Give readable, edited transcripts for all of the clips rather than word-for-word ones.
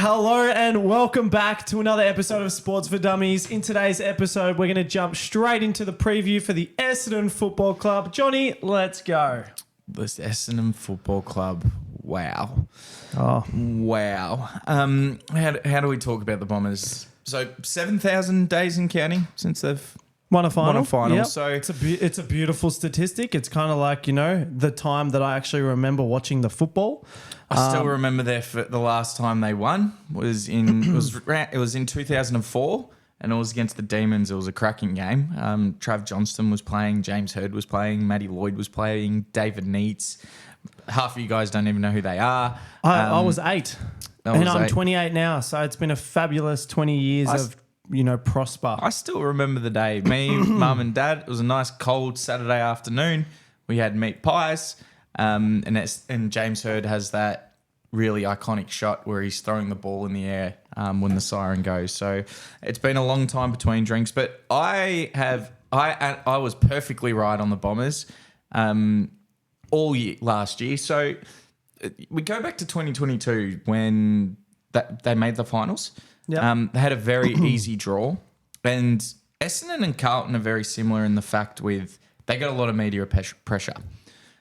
Hello and welcome back to another episode of Sports for Dummies. In today's episode, we're going to jump straight into the preview for the Essendon Football Club. Johnny, let's go. This Essendon Football Club. Wow. Oh, wow. How do we talk about the Bombers? So 7,000 days and counting since they've won a final. Yep. So it's a beautiful statistic. It's kind of like, the time that I actually remember watching the football. I still remember the last time they won was in it was in 2004, and it was against the Demons. It was a cracking game. Trav Johnston was playing, James Hird was playing, Matty Lloyd was playing, David Neitz. Half of you guys don't even know who they are. I was 8, and I'm 28 now, so it's been a fabulous 20 years of prosper. I still remember the day. Me, mum and dad. It was a nice cold Saturday afternoon. We had meat pies. And James Hird has that really iconic shot where he's throwing the ball in the air when the siren goes. So it's been a long time between drinks, but I was perfectly right on the Bombers all year last year. So we go back to 2022 when they made the finals. Yep. They had a very easy draw, and Essendon and Carlton are very similar in the fact with they got a lot of media pressure.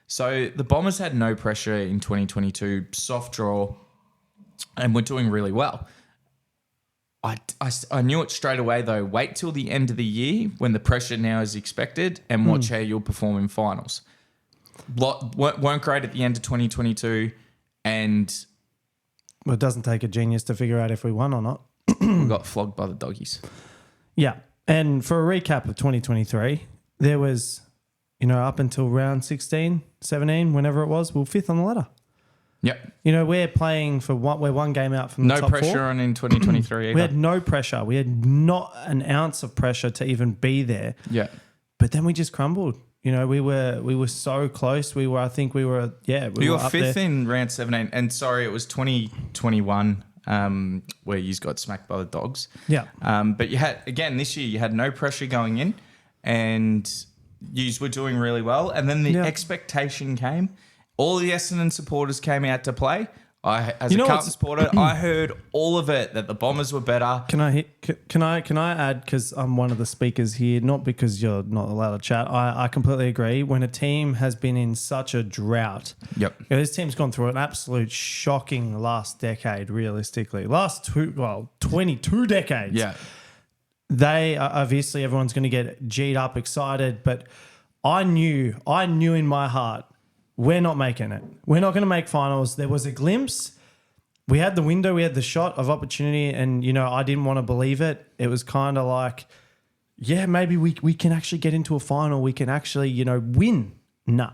So the Bombers had no pressure in 2022, soft draw, and we're doing really well. I knew it straight away, though. Wait till the end of the year when the pressure now is expected and watch how you'll perform in finals. Weren't great at the end of 2022, and well, it doesn't take a genius to figure out if we won or not. We got flogged by the doggies. Yeah, and for a recap of 2023, there was, up until round 16, 17, whenever it was, we were 5th on the ladder. Yep. We're playing we're one game out from the top 4. No pressure on in 2023 either. We had no pressure. We had not an ounce of pressure to even be there. Yeah. But then we just crumbled. We were so close. We were 5th in round 17. And sorry, it was 2021 where you got smacked by the Dogs. Yeah. But this year you had no pressure going in, and you were doing really well. And then the expectation came. All the Essendon supporters came out to play. As a Carlton supporter, I heard all of it, that the Bombers were better. Can I add, because I'm one of the speakers here, not because you're not allowed to chat. I completely agree. When a team has been in such a drought, this team's gone through an absolute shocking last decade, realistically. 22 decades. Yeah. They obviously everyone's going to get G'd up, excited, but I knew in my heart, we're not making it. We're not going to make finals. There was a glimpse. We had the window, we had the shot of opportunity, and, I didn't want to believe it. It was kind of like, maybe we can actually get into a final. We can actually, win. No.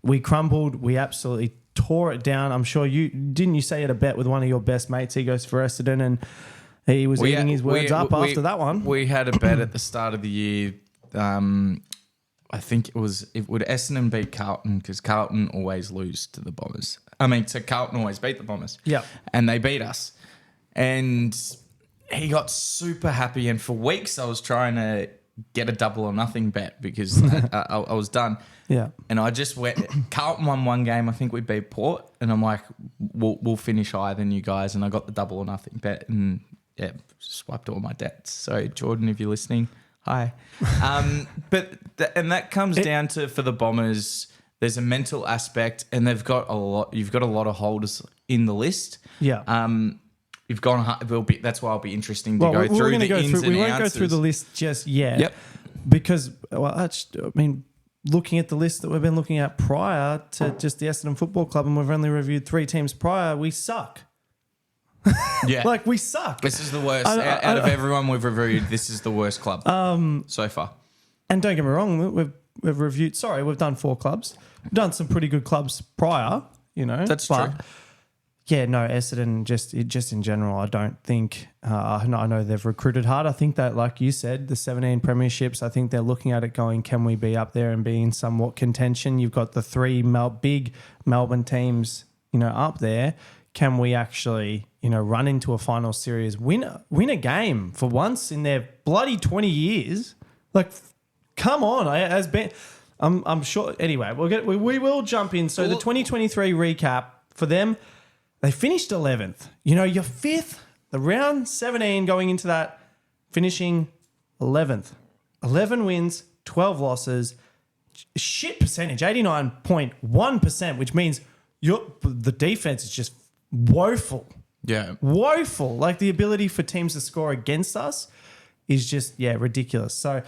We crumbled. We absolutely tore it down. I'm sure you say you had a bet with one of your best mates. He goes for Essendon, and he was eating his words up after that one. We had a bet at the start of the year. I think would Essendon beat Carlton, because Carlton always lose to the Bombers. Carlton always beat the Bombers. Yeah. And they beat us. And he got super happy. And for weeks I was trying to get a double or nothing bet because I was done. Yeah. And I just went, Carlton won one game. I think we beat Port. And I'm like, we'll finish higher than you guys. And I got the double or nothing bet and swiped all my debts. So Jordan, if you're listening, hi. But that comes down to, for the Bombers, there's a mental aspect, and you've got a lot of holders in the list. Yeah. You've gone. That's why it'll be interesting to go through the ins and outs. We won't go through the list just yet. Yep. Because looking at the list that we've been looking at prior to just the Essendon Football Club, and we've only reviewed 3 teams prior, we suck. Yeah. We suck. This is the worst. Out of everyone we've reviewed, this is the worst club so far. And don't get me wrong, we've done 4 clubs. We've done some pretty good clubs prior, That's true. Yeah, no, Essendon, just in general, I don't think, I know they've recruited hard. I think that, like you said, the 17 premierships, I think they're looking at it going, can we be up there and be in somewhat contention? You've got the 3 big Melbourne teams, up there. Can we actually, run into a final series, win a game for once in their bloody 20 years? Come on, I'm sure. Anyway, we will jump in. So the 2023 recap for them, they finished 11th. You're 5th The round 17 going into that, finishing 11th. 11 wins, 12 losses. Shit percentage, 89.1%, which means the defense is just woeful. Yeah. Woeful. Like the ability for teams to score against us is just, ridiculous. So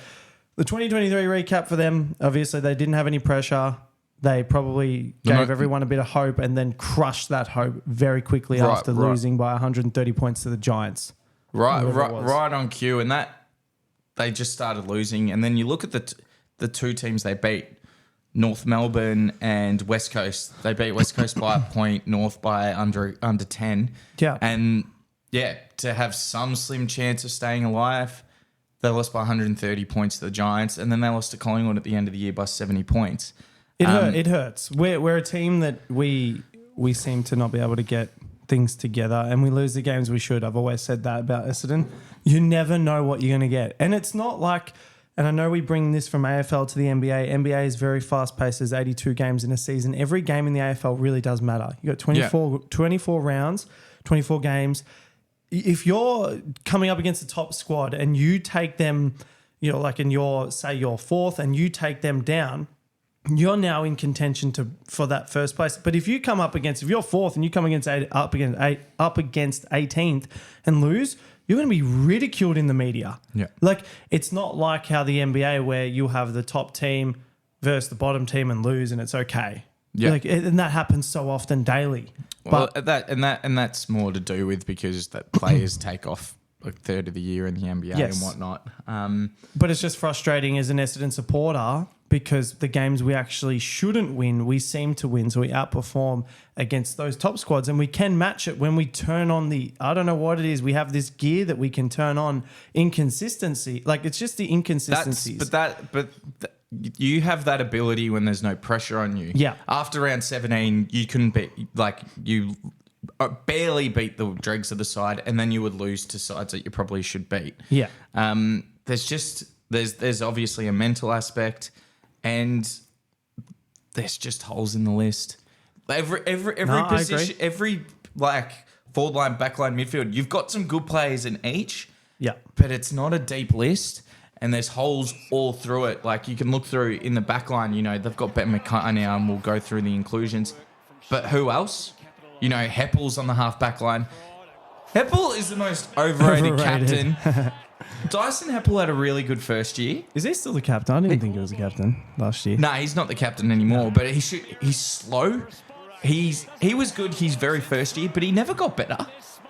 the 2023 recap for them, obviously they didn't have any pressure. They probably gave everyone a bit of hope and then crushed that hope very quickly after losing by 130 points to the Giants. Right on cue. And that they just started losing. And then you look at the two teams they beat, North Melbourne and West Coast. They beat West Coast by a point, North by under 10. Yeah. And to have some slim chance of staying alive, they lost by 130 points to the Giants. And then they lost to Collingwood at the end of the year by 70 points. It hurts. We're a team that we seem to not be able to get things together and we lose the games we should. I've always said that about Essendon. You never know what you're going to get. And it's not like, and I know we bring this from AFL to the NBA. NBA is very fast paced. There's 82 games in a season. Every game in the AFL really does matter. You got 24 rounds, 24 games. If you're coming up against the top squad and you take them, like in say you're fourth and you take them down, you're now in contention for that first place. But if you're fourth and you come up against 18th and lose, you're going to be ridiculed in the media. Yeah. Like it's not like how the NBA where you have the top team versus the bottom team and lose and it's okay. Yeah. And that happens so often daily. Well, that's more to do with because that players take off a third of the year in the NBA and whatnot. But it's just frustrating as an Essendon supporter because the games we actually shouldn't win, we seem to win. So we outperform against those top squads and we can match it when we turn on I don't know what it is. We have this gear that we can turn on inconsistency. Like it's just the inconsistencies. You have that ability when there's no pressure on you. Yeah. After round 17, you couldn't you barely beat the dregs of the side and then you would lose to sides that you probably should beat. Yeah. There's obviously a mental aspect and there's just holes in the list. Every position, every forward line, back line, midfield, you've got some good players in each. Yeah. But it's not a deep list and there's holes all through it. Like you can look through in the back line, they've got Ben McCartney now and we'll go through the inclusions. But who else? Heppel's on the half-back line. Heppel is the most overrated captain. Dyson Heppel had a really good first year. Is he still the captain? I didn't think he was the captain last year. No, he's not the captain anymore, but he's slow. He was good his very first year, but he never got better.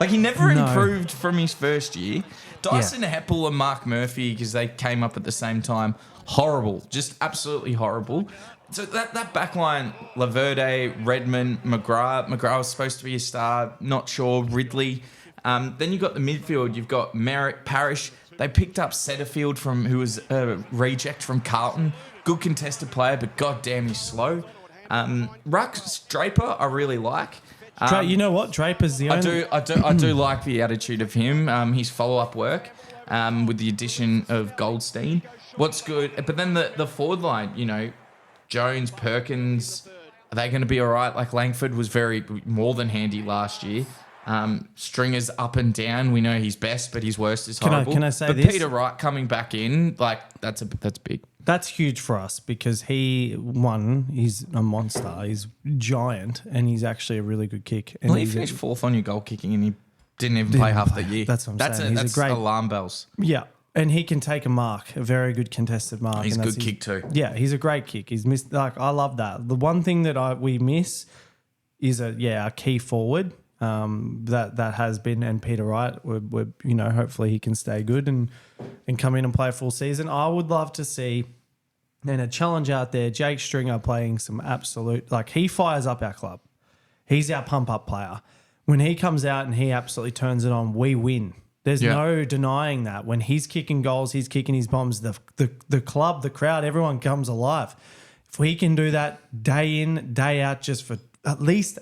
He never improved from his first year. Dyson Heppel and Mark Murphy, because they came up at the same time, horrible. Just absolutely horrible. So that back line, Laverde, Redmond, McGrath. McGrath was supposed to be a star. Not sure. Ridley. Then you've got the midfield. You've got Merrick, Parrish. They picked up Setterfield who was a reject from Carlton. Good contested player, but goddamn, he's slow. Rucks Draper, I really like. You know what? Draper's the only... I do like the attitude of him. His follow-up work with the addition of Goldstein. What's good? But then the forward line, Jones, Perkins, are they going to be all right? Langford was more than handy last year. Stringer's up and down. We know he's best, but his worst is horrible. Can I say this? Peter Wright coming back in, that's big. That's huge for us because he's a monster. He's giant and he's actually a really good kick. And he finished fourth on your goal kicking and he didn't even play half the year. That's what I'm saying. That's alarm bells. Yeah. And he can take a mark, a very good contested mark. He's a good kick too. Yeah, he's a great kick. He's missed. I love that. The one thing that we miss is a key forward that has been, and Peter Wright. We're hopefully he can stay good and come in and play a full season. I would love to see, and a challenge out there, Jake Stringer playing some absolute, he fires up our club. He's our pump up player. When he comes out and he absolutely turns it on, we win. There's no denying that. When he's kicking goals, he's kicking his bombs, the club, the crowd, everyone comes alive. If we can do that day in, day out, just for at least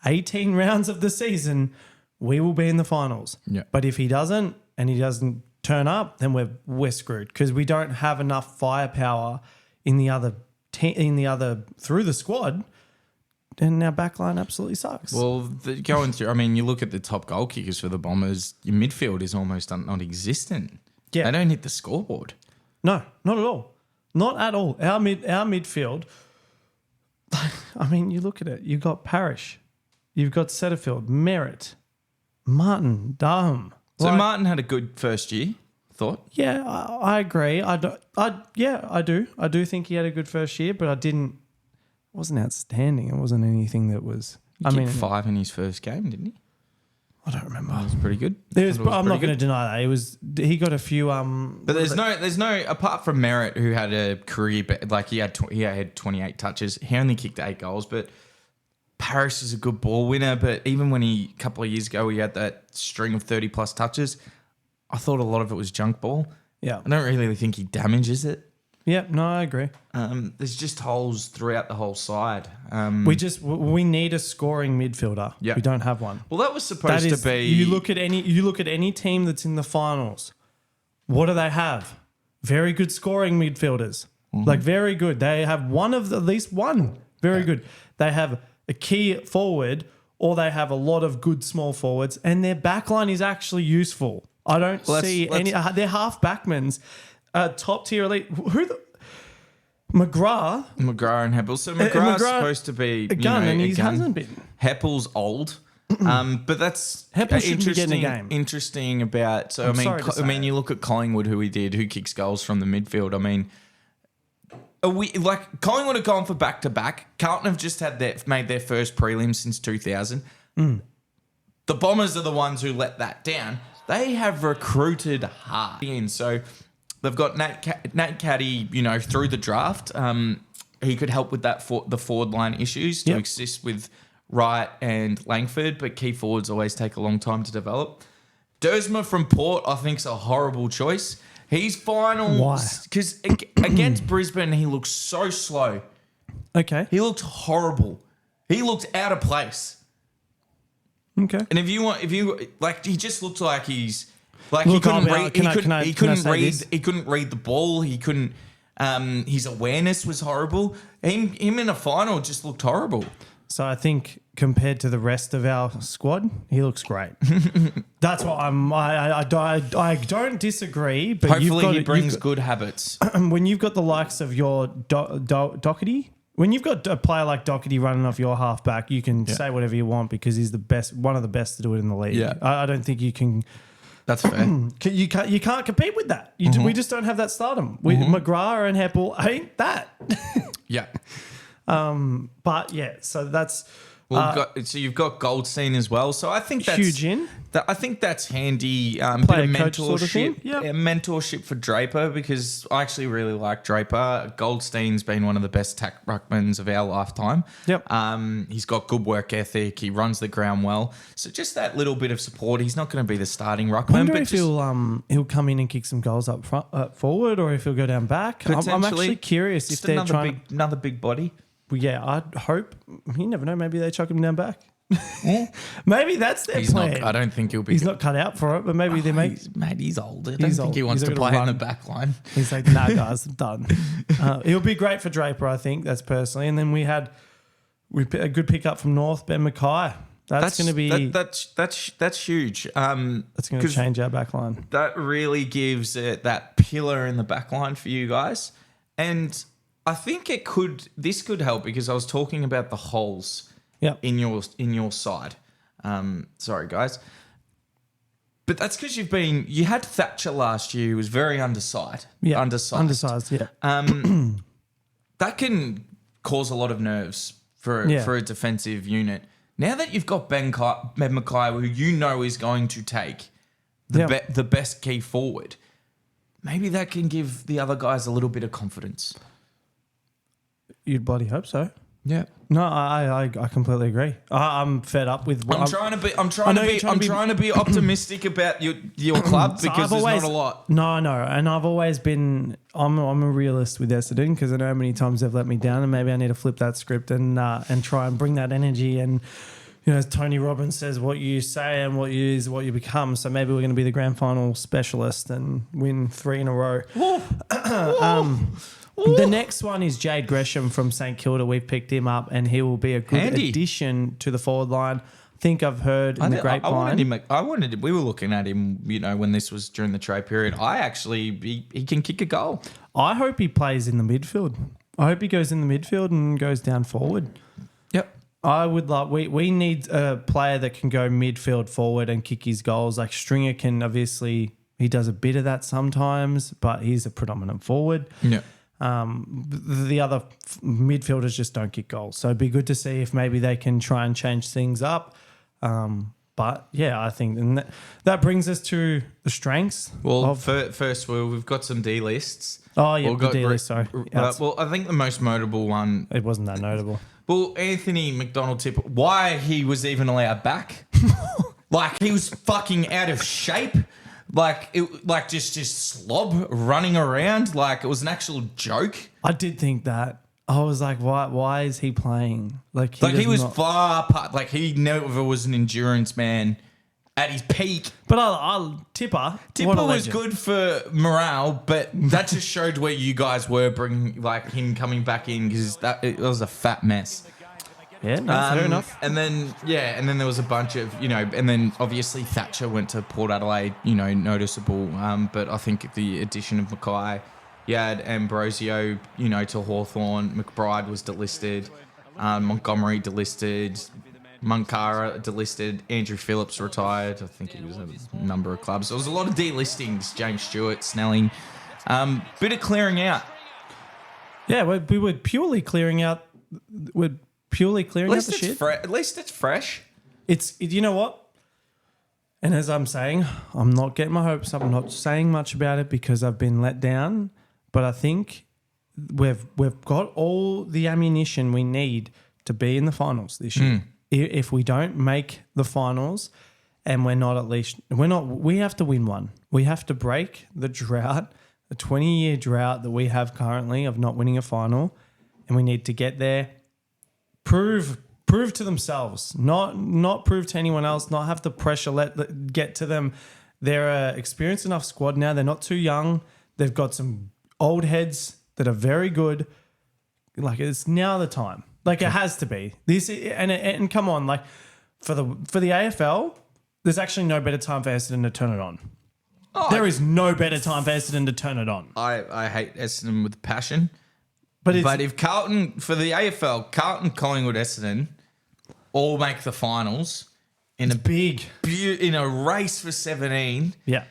18 rounds of the season, we will be in the finals. Yeah. But if he doesn't and he doesn't turn up, then we're screwed because we don't have enough firepower in the other through the squad and our backline absolutely sucks. Well, going through, I mean, you look at the top goal kickers for the Bombers, your midfield is almost non-existent. Yeah. They don't hit the scoreboard. No, not at all. Not at all. Our midfield, I mean, you look at it. You've got Parrish. You've got Setterfield, Merritt, Martin, Durham. So Martin had a good first year, thought. Yeah, I agree. I do. I do think he had a good first year, but wasn't outstanding. It wasn't anything that was. He kicked 5 in his first game, didn't he? I don't remember. That was pretty good. I'm not going to deny that. He got a few. But there's no apart from Merritt, who had a career, like he had 28 touches. He only kicked 8 goals, but Parrish is a good ball winner. But even when a couple of years ago, he had that string of 30 plus touches, I thought a lot of it was junk ball. Yeah, I don't really think he damages it. Yeah, no, I agree. There's just holes throughout the whole side. We need a scoring midfielder. Yeah. We don't have one. Well, that was supposed to be. You look at any team that's in the finals. What do they have? Very good scoring midfielders. Like very good. They have at least one. Very good. They have a key forward, or they have a lot of good small forwards, and their backline is actually useful. I don't see any. They're half backmans. Top tier elite. McGrath and Heppel. So McGrath's supposed to be a gun, and he hasn't been. Heppel's old, but that's Heppel shouldn't be getting a game. Interesting about. So I mean, you look at Collingwood, who kicks goals from the midfield. I mean, Collingwood have gone for back to back. Carlton have just made their first prelim since 2000. The Bombers are the ones who let that down. They have recruited hard, and so. They've got Nat Caddy, through the draft. He could help with the forward line issues to assist with Wright and Langford, but key forwards always take a long time to develop. Dersma from Port, I think, is a horrible choice. He's final. Why? Because against Brisbane, he looked so slow. Okay. He looked horrible. He looked out of place. Okay. And he just looked like he's. Like Look, he couldn't read the ball. He couldn't. His awareness was horrible. Him in a final just looked horrible. So I think compared to the rest of our squad, he looks great. That's what I don't disagree. But hopefully he brings good habits. When you've got the likes of your Doherty, when you've got a player like Doherty running off your halfback, you can say whatever you want because he's the best, one of the best to do it in the league. Yeah. I don't think you can. That's fair. You can't compete with that. We just don't have that stardom. McGrath and Heppel ain't that. Yeah. But yeah, so that's so you've got Goldstein as well. So I think that's huge in. I think that's handy. Bit of coach sort of thing. mentorship for Draper because I actually really like Draper. Goldstein's been one of the best tack ruckmans of our lifetime. Yep. He's got good work ethic. He runs the ground well. So just that little bit of support. He's not going to be the starting ruckman. I wonder if he'll come in and kick some goals up front, forward, or if he'll go down back. I'm actually curious if they're trying another big body. Well, yeah, I'd hope. You never know. Maybe they chuck him down back. Maybe that's their plan. I don't think he'll be. He's not cut out for it, but maybe they make. He's old. I don't think he wants to play in the back line. He's like, nah, guys, I'm done. He'll be great for Draper, I think. That's personally. And then we had a good pickup from North, Ben Mackay. That's going to be that's huge. That's going to change our back line. That really gives it that pillar in the back line for you guys, and I think this could help because I was talking about the holes in your side. Sorry, guys. But that's because you had Thatcher last year who was very undersized. Yeah. Undersized, yeah. That can cause a lot of nerves for a defensive unit. Now that you've got Ben Mackay, who you know is going to take the best key forward, maybe that can give the other guys a little bit of confidence. You'd bloody hope so. Yeah. No, I completely agree. I'm fed up with. I'm trying to be optimistic about your club because there's not a lot. No, and I've always been. I'm a realist with Essendon because I know how many times they've let me down, and maybe I need to flip that script and try and bring that energy. And as Tony Robbins says, what you say and what you is what you become. So maybe we're going to be the grand final specialist and win 3 in a row. The next one is Jade Gresham from St Kilda. We've picked him up, and he will be a good Handy. addition to the forward line. I think I've heard in the grapevine. We were looking at him, when this was during the trade period. He can kick a goal. I hope he plays in the midfield. I hope he goes in the midfield and goes down forward. Yep. I would love. We need a player that can go midfield forward and kick his goals. Like Stringer can obviously, he does a bit of that sometimes, but he's a predominant forward. Yeah. The other midfielders just don't kick goals. So it'd be good to see if maybe they can try and change things up. But yeah, I think and that brings us to the strengths. Well, first, we've got some D lists. Oh, yeah, the D list, sorry. Well, I think the most notable one... It wasn't that notable. Well, Anthony McDonald-Tipper, why he was even allowed back? Like, he was fucking out of shape. Just slob running around. Like, it was an actual joke. I did think that. I was like, why is he playing? He was far apart. Like, he never was an endurance man at his peak. But Tipper was good for morale, but that just showed where you guys were bringing, him coming back in, because it was a fat mess. Yeah, no, fair enough. And then there was a bunch of, and then obviously Thatcher went to Port Adelaide, noticeable. But I think the addition of Mackay, you had Ambrosio, to Hawthorn. McBride was delisted. Montgomery delisted. Munkara delisted. Andrew Phillips retired. I think he was at a number of clubs. There was a lot of delistings. James Stewart, Snelling. Bit of clearing out. Yeah, we were purely clearing out. We're purely clearing out the shit. At least it's fresh. You know what? And as I'm saying, I'm not getting my hopes up. I'm not saying much about it because I've been let down. But I think we've got all the ammunition we need to be in the finals this year. If we don't make the finals, and we have to win one. We have to break the drought, the 20-year drought that we have currently of not winning a final, and we need to get there. Prove to themselves, not prove to anyone else, not have the pressure get to them. They're an experienced enough squad now. They're not too young. They've got some old heads that are very good. It's now the time. It has to be this, and come on, for the AFL, there's actually no better time for Essendon to turn it on. There is no better time for Essendon to turn it on. I hate Essendon with passion, but if Carlton for the AFL, Carlton, Collingwood, Essendon all make the finals in a race for 17. Yeah.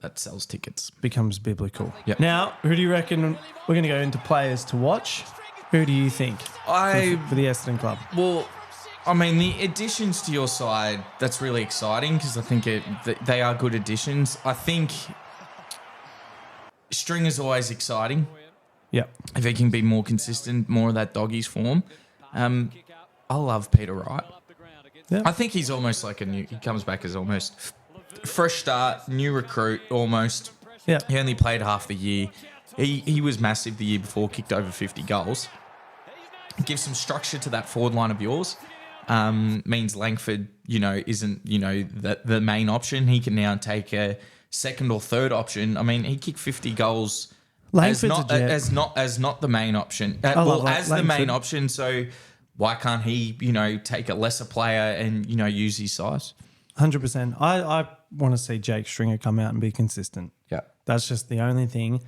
That sells tickets. Becomes biblical. Yep. Now, who do you reckon we're going to go into players to watch? Who do you think for the Essendon club? Well, I mean, the additions to your side, that's really exciting because I think they are good additions. I think Stringer's always exciting. Yep. If he can be more consistent, more of that doggies form. I love Peter Wright. Yep. I think he's almost he comes back as almost fresh start, new recruit almost. Yeah. He only played half the year. He was massive the year before, kicked over 50 goals. Give some structure to that forward line of yours. Means Langford, isn't, the main option. He can now take a second or third option. I mean, he kicked 50 goals as not the main option. As the main option. So why can't he, take a lesser player and, use his size? 100%. I want to see Jake Stringer come out and be consistent. Yeah. That's just the only thing.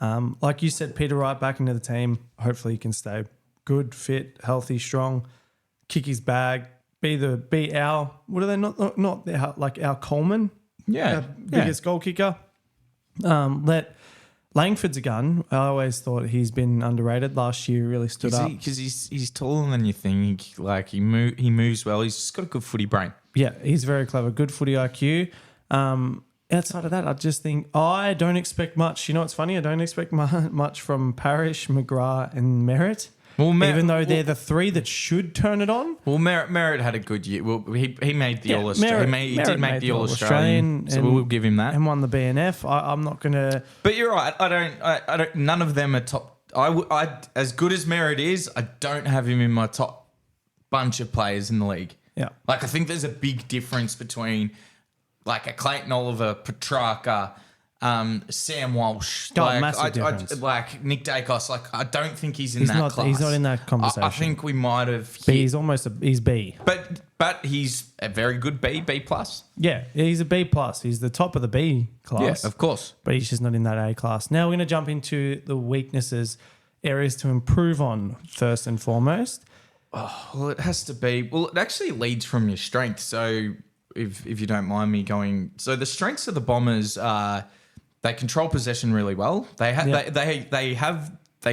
Like you said, Peter Wright back into the team. Hopefully he can stay good, fit, healthy, strong, kick his bag, be our, what are they, not our Coleman? Yeah. Our biggest goal kicker. Let Langford's a gun. I always thought he's been underrated. Last year really stood up. Because he's taller than you think. He moves well. He's just got a good footy brain. Yeah, he's very clever. Good footy IQ. Outside of that, I just think I don't expect much. You know what's funny? I don't expect much from Parrish, McGrath and Merritt. Even though they're the three that should turn it on. Well, Merritt had a good year. Well, he made the All-Australian. He did make the All-Australian, so we'll give him that. And won the BNF. I'm not going to... But you're right. I don't. None of them are top. I as good as Merritt is, I don't have him in my top bunch of players in the league. Yeah. I think there's a big difference between a Clayton Oliver, Petrarca, Sam Walsh, Massive difference. like Nick Dacos. Like I don't think he's in that class. He's not in that conversation. I think we might have. He's he's B. But he's a very good B plus. Yeah, he's a B plus. He's the top of the B class. Yeah, of course. But he's just not in that A class. Now we're going to jump into the weaknesses, areas to improve on first and foremost. Well, it has to be. Well, it actually leads from your strength. So if you don't mind me going, so the strengths of the Bombers are they control possession really well. They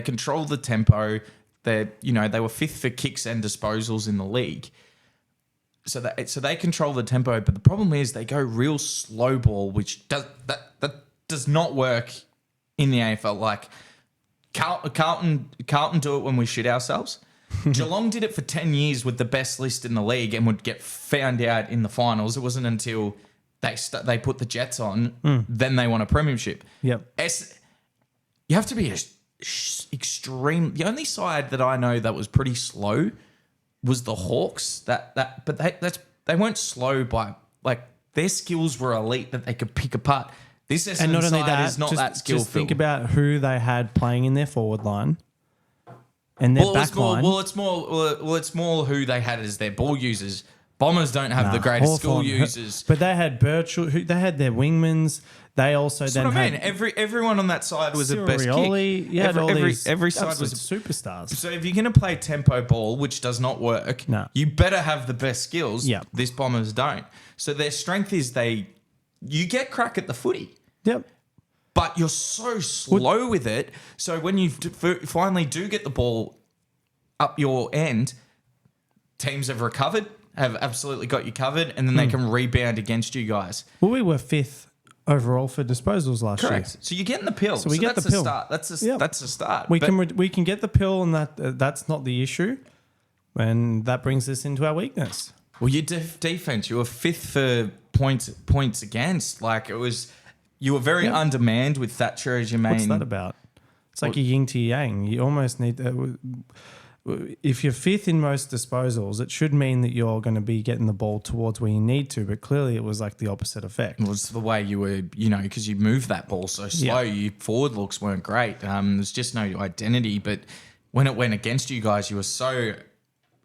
control the tempo. They were fifth for kicks and disposals in the league. So they control the tempo, but the problem is they go real slow ball, which does not work in the AFL. Like Carlton do it when we shit ourselves. Geelong did it for 10 years with the best list in the league and would get found out in the finals. It wasn't until they put the Jets on, then they won a premiership. Yep. You have to be extreme. The only side that I know that was pretty slow was the Hawks. But they weren't slow by like their skills were elite that they could pick apart. This Essendon and not only side that, is not that skillful. Just think about who they had playing in their forward line. And their back line. It's more who they had as their ball users. Bombers don't have the greatest skill users. But they had Birchall, they had their wingmans. They also That's then what I mean. had Everyone on that side was a best kick. You had every side was superstars. So if you're going to play tempo ball, which does not work, you better have the best skills. Yep. This Bombers don't. So their strength is you get crack at the footy. Yep. But you're so slow with it. So when you finally do get the ball up your end, teams have recovered, have absolutely got you covered, and then they can rebound against you guys. Well, we were 5th overall for disposals last year. So you're getting the pill. So we get the pill. Start. That's a start. We can get the pill, and that's not the issue. And that brings us into our weakness. Well, your defense, you were 5th for points against. Like you were very undermanned with Thatcher as your main. What's that about? It's like a yin to yang. You almost need to. If you're 5th in most disposals, it should mean that you're going to be getting the ball towards where you need to. But clearly, it was like the opposite effect. It was the way you were, because you moved that ball so slow. Yeah. Your forward looks weren't great. There's just no identity. But when it went against you guys, you were so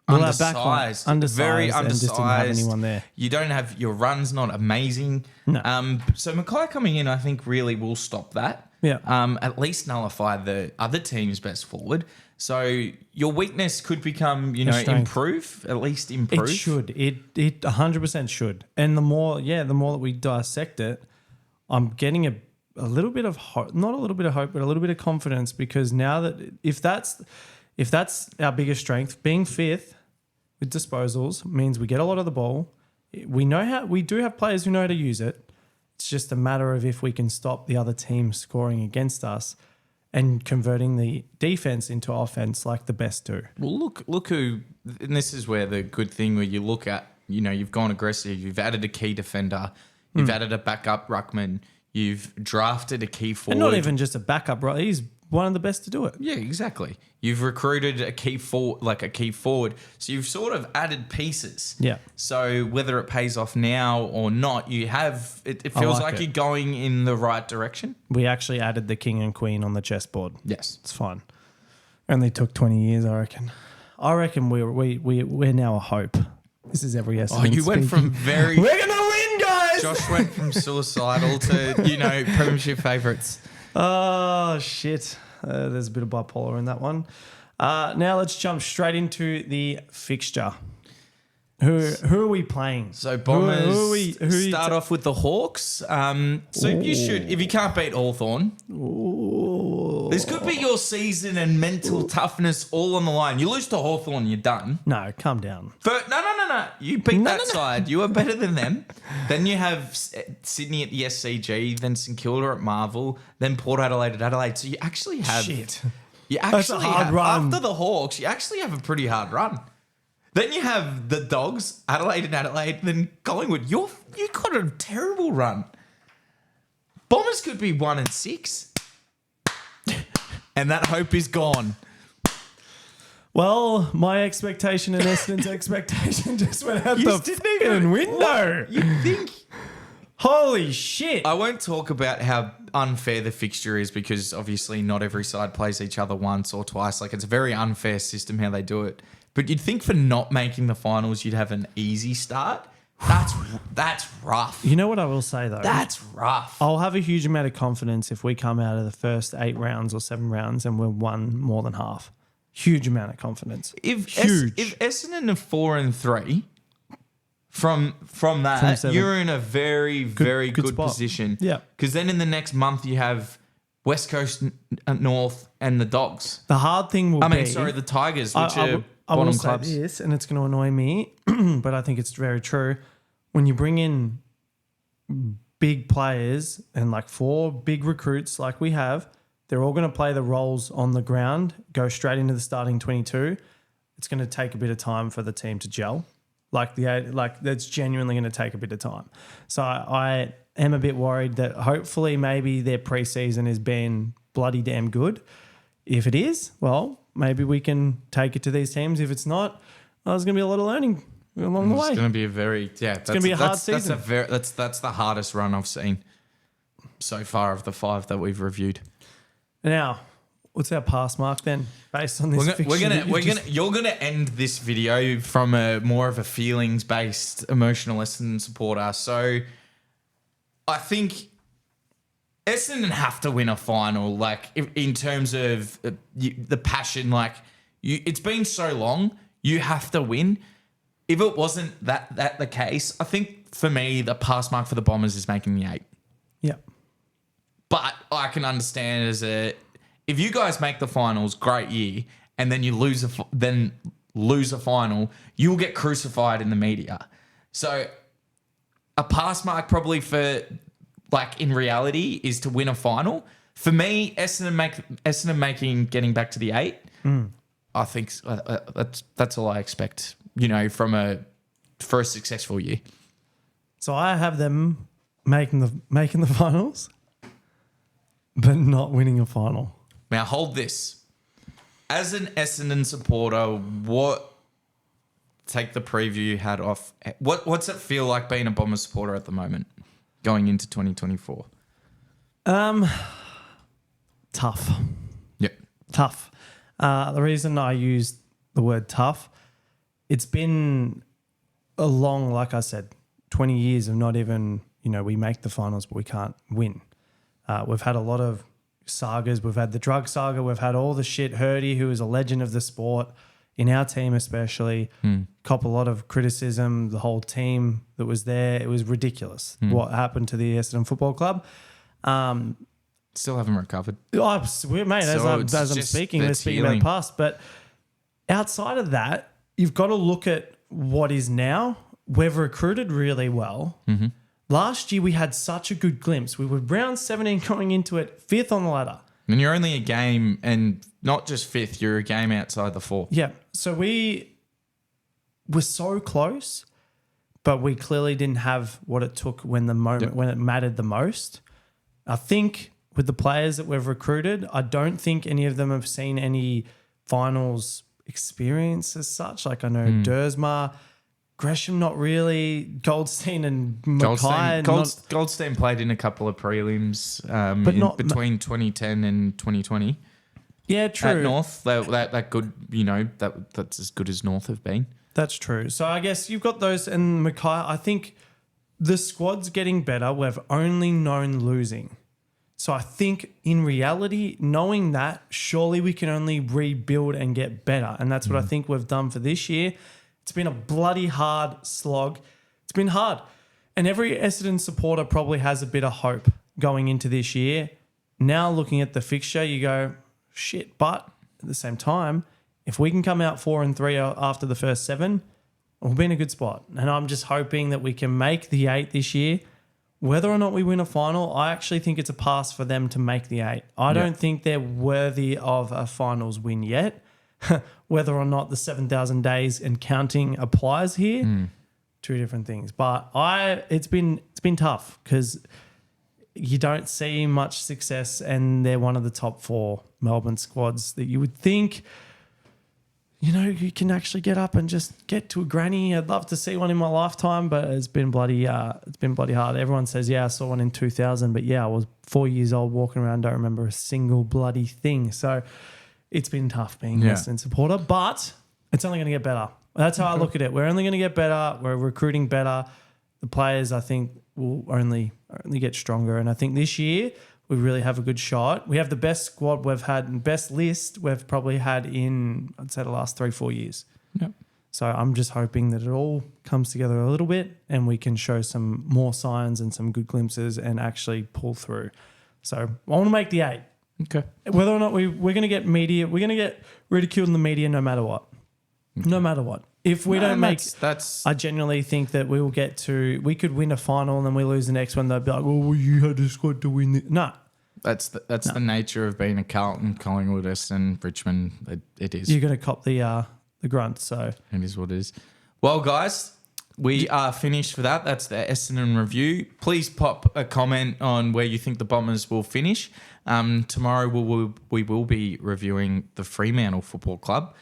undersized, very undersized. And just didn't have anyone there. You don't have your run's not amazing. No. So Mackay coming in, I think, really will stop that. Yeah. At least nullify the other team's best forward. So your weakness could become, improve. At least improve. It should. It 100% should. And the more that we dissect it, I'm getting a little bit of hope, not a little bit of hope, but a little bit of confidence, because now that if that's our biggest strength, being 5th with disposals means we get a lot of the ball. We do have players who know how to use it. It's just a matter of if we can stop the other team scoring against us and converting the defense into offense like the best do. Well, look who, and this is where the good thing where you look at, you've gone aggressive, you've added a key defender, you've added a backup ruckman, you've drafted a key forward. And not even just a backup, right? He's one of the best to do it. Yeah, exactly. You've recruited a key forward. So you've sort of added pieces. Yeah. So whether it pays off now or not, you have, it feels like you're going in the right direction. We actually added the king and queen on the chessboard. Yes. It's fine. Only took 20 years, I reckon. I reckon we're now a hope. This is every Essendon. Oh, you went from very... We're going to win, guys! Josh went from suicidal to, premiership favourites. Oh, shit. There's a bit of bipolar in that one. Now let's jump straight into the fixture. Who are we playing? So Bombers start off with the Hawks. So you should, if you can't beat Hawthorn, this could be your season and mental toughness all on the line. You lose to Hawthorn, you're done. No, calm down. But no. You beat that side. You are better than them. Then you have Sydney at the SCG, then St Kilda at Marvel, then Port Adelaide at Adelaide. So you actually have... Shit. You actually That's a hard run. After the Hawks, you actually have a pretty hard run. Then you have the Dogs, Adelaide and Adelaide, then Collingwood. You got a terrible run. Bombers could be 1-6. And that hope is gone. Well, my expectation and Essendon's expectation just went out the fucking window. You think? Holy shit. I won't talk about how unfair the fixture is because obviously not every side plays each other once or twice. Like, it's a very unfair system how they do it. But you'd think for not making the finals, you'd have an easy start. That's rough. You know what I will say, though? That's rough. I'll have a huge amount of confidence if we come out of the first 8 rounds or 7 rounds and we're won more than half. Huge amount of confidence. If Huge. Essendon are 4-3, from that, seven. you're in a very, very good spot. position. Yeah. Because then in the next month, you have West Coast North and the Dogs. The hard thing will be... the Tigers, which are I will bottom say clubs. this, and it's going to annoy me, but I think it's very true. When you bring in big players and like 4 big recruits like we have, they're all going to play the roles on the ground, go straight into the starting 22. It's going to take a bit of time for the team to gel. That's genuinely going to take a bit of time. So I am a bit worried that hopefully maybe their preseason has been bloody damn good. If it is, well, maybe we can take it to these teams. If it's not, there's going to be a lot of learning along the way. It's going to be it's going to be a hard season. That's the hardest run I've seen so far of the 5 that we've reviewed. Now, what's our pass mark then, based on this? You're gonna end this video from a more of a feelings-based, emotional Essendon supporter. So, I think Essendon have to win a final. Like, in terms of the passion, it's been so long, you have to win. If it wasn't that the case, I think for me the pass mark for the Bombers is making the 8. Yeah. But I can understand if you guys make the finals, great year, and then you lose a final, you will get crucified in the media. So a pass mark probably for in reality is to win a final. For me, Essendon getting back to the 8. I think that's all I expect. For a successful year. So I have them making the finals, but not winning a final. Now, hold this. As an Essendon supporter, take the preview hat off. What's it feel like being a Bomber supporter at the moment, going into 2024? Tough. Yep. Tough. The reason I use the word tough, it's been a long, like I said, 20 years of not even, we make the finals, but we can't win. We've had a lot of sagas. We've had the drug saga. We've had all the shit. Hurdy, who is a legend of the sport, in our team especially, cop a lot of criticism. The whole team that was there, it was ridiculous what happened to the Essendon Football Club. Still haven't recovered. As I'm speaking, we're speaking about the past. But outside of that, you've got to look at what is now. We've recruited really well. Mm-hmm. Last year, we had such a good glimpse. We were round 17 going into it, 5th on the ladder. And you're only a game, and not just 5th, you're a game outside the 4th. Yeah. So we were so close, but we clearly didn't have what it took when it mattered the most. I think with the players that we've recruited, I don't think any of them have seen any finals experience as such. Like I know Dersma, Gresham, not really. Goldstein and Mackay. Goldstein played in a couple of prelims between 2010 and 2020. Yeah, true. At North, that good, that's as good as North have been. That's true. So I guess you've got those, and Mackay, I think the squad's getting better. We've only known losing. So I think in reality, knowing that, surely we can only rebuild and get better. And that's what I think we've done for this year. It's been a bloody hard slog. It's been hard. And every Essendon supporter probably has a bit of hope going into this year. Now looking at the fixture, you go, shit. But at the same time, if we can come out 4-3 after the first 7, we'll be in a good spot. And I'm just hoping that we can make the 8 this year. Whether or not we win a final, I actually think it's a pass for them to make the 8. I don't think they're worthy of a finals win yet. Whether or not the 7,000 days and counting applies here, 2 different things. But it's been tough because you don't see much success, and they're one of the top 4 Melbourne squads that you would think, you can actually get up and just get to a granny. I'd love to see one in my lifetime, but it's been bloody hard. Everyone says, I saw one in 2000, but I was 4 years old walking around, don't remember a single bloody thing. So it's been tough being a Essendon supporter, but it's only going to get better. That's how I look at it. We're only going to get better. We're recruiting better. The players, I think, will only get stronger. And I think this year we really have a good shot. We have the best squad we've had and best list we've probably had in, I'd say, the last 3-4 years. Yep. So I'm just hoping that it all comes together a little bit and we can show some more signs and some good glimpses and actually pull through. So I want to make the 8. Okay. Whether or not we're going to get media, we're going to get ridiculed in the media no matter what. Okay. No matter what. If we don't make, I genuinely think that we could win a final and then we lose the next one. They'll be like, well, you had a squad to win it. No. That's the nature of being a Carlton, Collingwood, and Richmond. It is. You're going to cop the grunt. So it is what it is. Well, guys, we are finished for that. That's the Essendon review. Please pop a comment on where you think the Bombers will finish. Tomorrow we will be reviewing the Fremantle Football Club.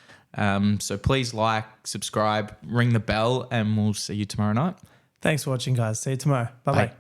So please like, subscribe, ring the bell, and we'll see you tomorrow night. Thanks for watching, guys. See you tomorrow. Bye-bye. Bye.